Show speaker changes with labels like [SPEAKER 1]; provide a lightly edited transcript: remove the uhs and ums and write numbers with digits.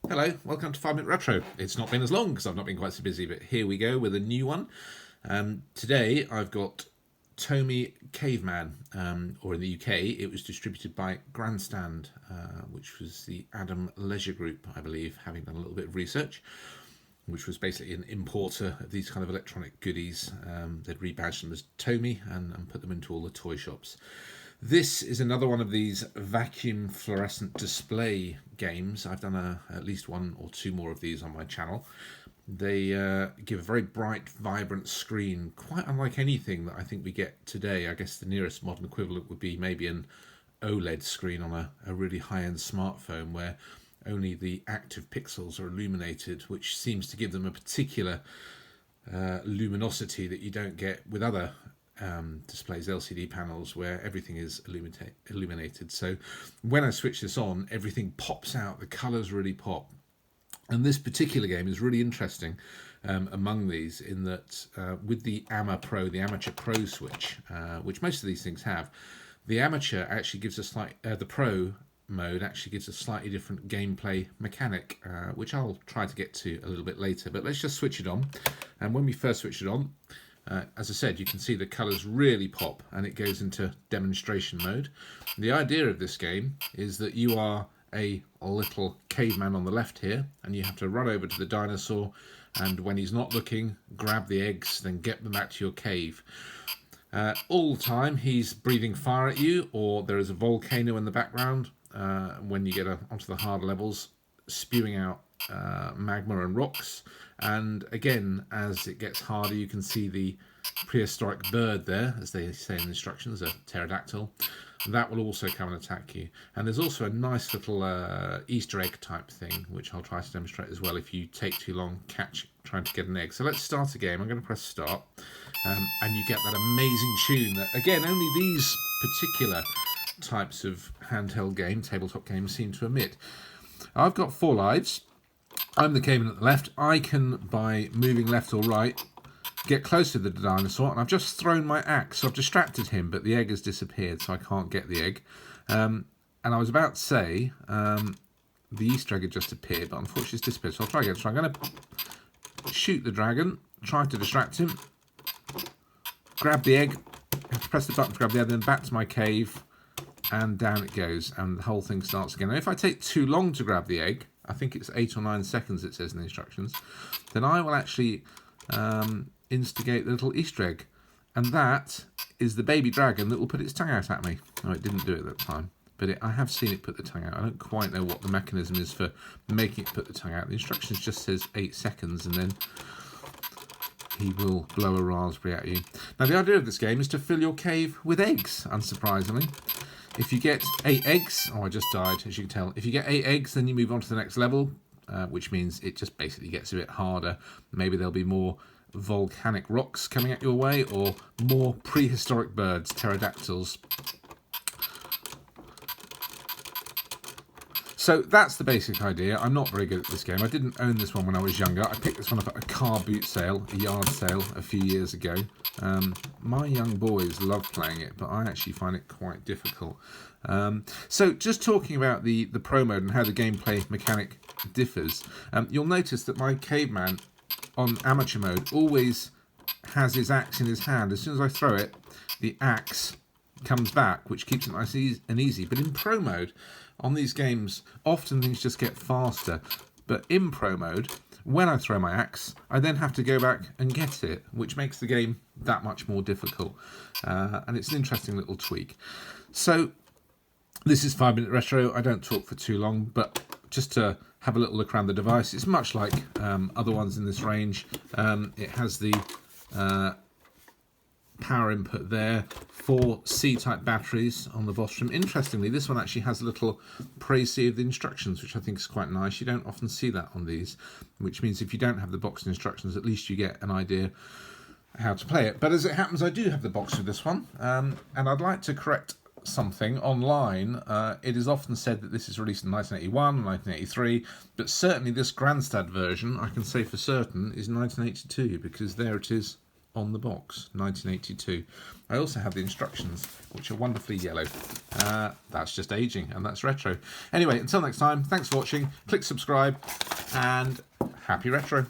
[SPEAKER 1] Hello, welcome to 5 Minute Retro. It's not been as long because I've not been quite so busy, but here we go with a new one. Today I've got Tomy Caveman, or in the UK it was distributed by Grandstand, which was the Adam Leisure Group, I believe, having done a little bit of research, which was basically an importer of these kind of electronic goodies. They'd rebadged them as Tomy and put them into all the toy shops. This is another one of these vacuum fluorescent display games. I've done at least one or two more of these on my channel. They give a very bright, vibrant screen, quite unlike anything that I think we get today. I guess the nearest modern equivalent would be maybe an OLED screen on a really high-end smartphone where only the active pixels are illuminated, which seems to give them a particular luminosity that you don't get with other displays, LCD panels, where everything is illuminated. So when I switch this on, everything pops out, the colours really pop. And this particular game is really interesting among these in that with the Amateur Pro switch, which most of these things have, the Amateur actually gives the Pro mode actually gives a slightly different gameplay mechanic, which I'll try to get to a little bit later. But let's just switch it on. And when we first switch it on, as I said, you can see the colours really pop and it goes into demonstration mode. The idea of this game is that you are a little caveman on the left here and you have to run over to the dinosaur and when he's not looking, grab the eggs, then get them back to your cave. All the time he's breathing fire at you, or there is a volcano in the background when you get onto the hard levels, spewing out magma and rocks. And again, as it gets harder, you can see the prehistoric bird there, as they say in the instructions, a pterodactyl. That will also come and attack you. And there's also a nice little Easter egg type thing, which I'll try to demonstrate as well if you take too long trying to get an egg. So let's start a game. I'm going to press start, and you get that amazing tune that, again, only these particular types of handheld game, tabletop games, seem to emit. I've got 4 lives. I'm the caveman at the left. I can, by moving left or right, get close to the dinosaur, and I've just thrown my axe, so I've distracted him, but the egg has disappeared, so I can't get the egg. And I was about to say the Easter egg had just appeared, but unfortunately it's disappeared, so I'll try again. So I'm going to shoot the dragon, try to distract him, grab the egg, have to press the button to grab the egg, then back to my cave, and down it goes, and the whole thing starts again. Now, if I take too long to grab the egg, I think it's 8 or 9 seconds it says in the instructions, then I will actually instigate the little Easter egg. And that is the baby dragon that will put its tongue out at me. No, it didn't do it at that time, but I have seen it put the tongue out. I don't quite know what the mechanism is for making it put the tongue out. The instructions just says 8 seconds, and then he will blow a raspberry at you. Now, the idea of this game is to fill your cave with eggs, unsurprisingly. If you get 8 eggs, I just died, as you can tell. If you get 8 eggs, then you move on to the next level, which means it just basically gets a bit harder. Maybe there'll be more volcanic rocks coming at your way, or more prehistoric birds, pterodactyls. So that's the basic idea. I'm not very good at this game. I didn't own this one when I was younger. I picked this one up at a car boot sale, a yard sale, a few years ago. My young boys love playing it, but I actually find it quite difficult. So just talking about the Pro mode and how the gameplay mechanic differs, you'll notice that my caveman on amateur mode always has his axe in his hand. As soon as I throw it, the axe comes back, which keeps it nice and easy. But in Pro mode, on these games, often things just get faster. But in Pro mode, when I throw my axe, I then have to go back and get it, which makes the game that much more difficult. And it's an interesting little tweak. So this is 5 Minute Retro. I don't talk for too long, but just to have a little look around the device, it's much like other ones in this range. It has the power input there, 4 C-type batteries on the bottom. Interestingly, this one actually has a little précis of the instructions, which I think is quite nice. You don't often see that on these, which means if you don't have the box of instructions, at least you get an idea how to play it. But as it happens, I do have the box of this one, and I'd like to correct something online. It is often said that this is released in 1981, 1983, but certainly this Grandstand version, I can say for certain, is 1982, because there it is on the box, 1982. I also have the instructions, which are wonderfully yellow. That's just aging, and that's retro. Anyway, until next time, thanks for watching. Click subscribe, and happy retro.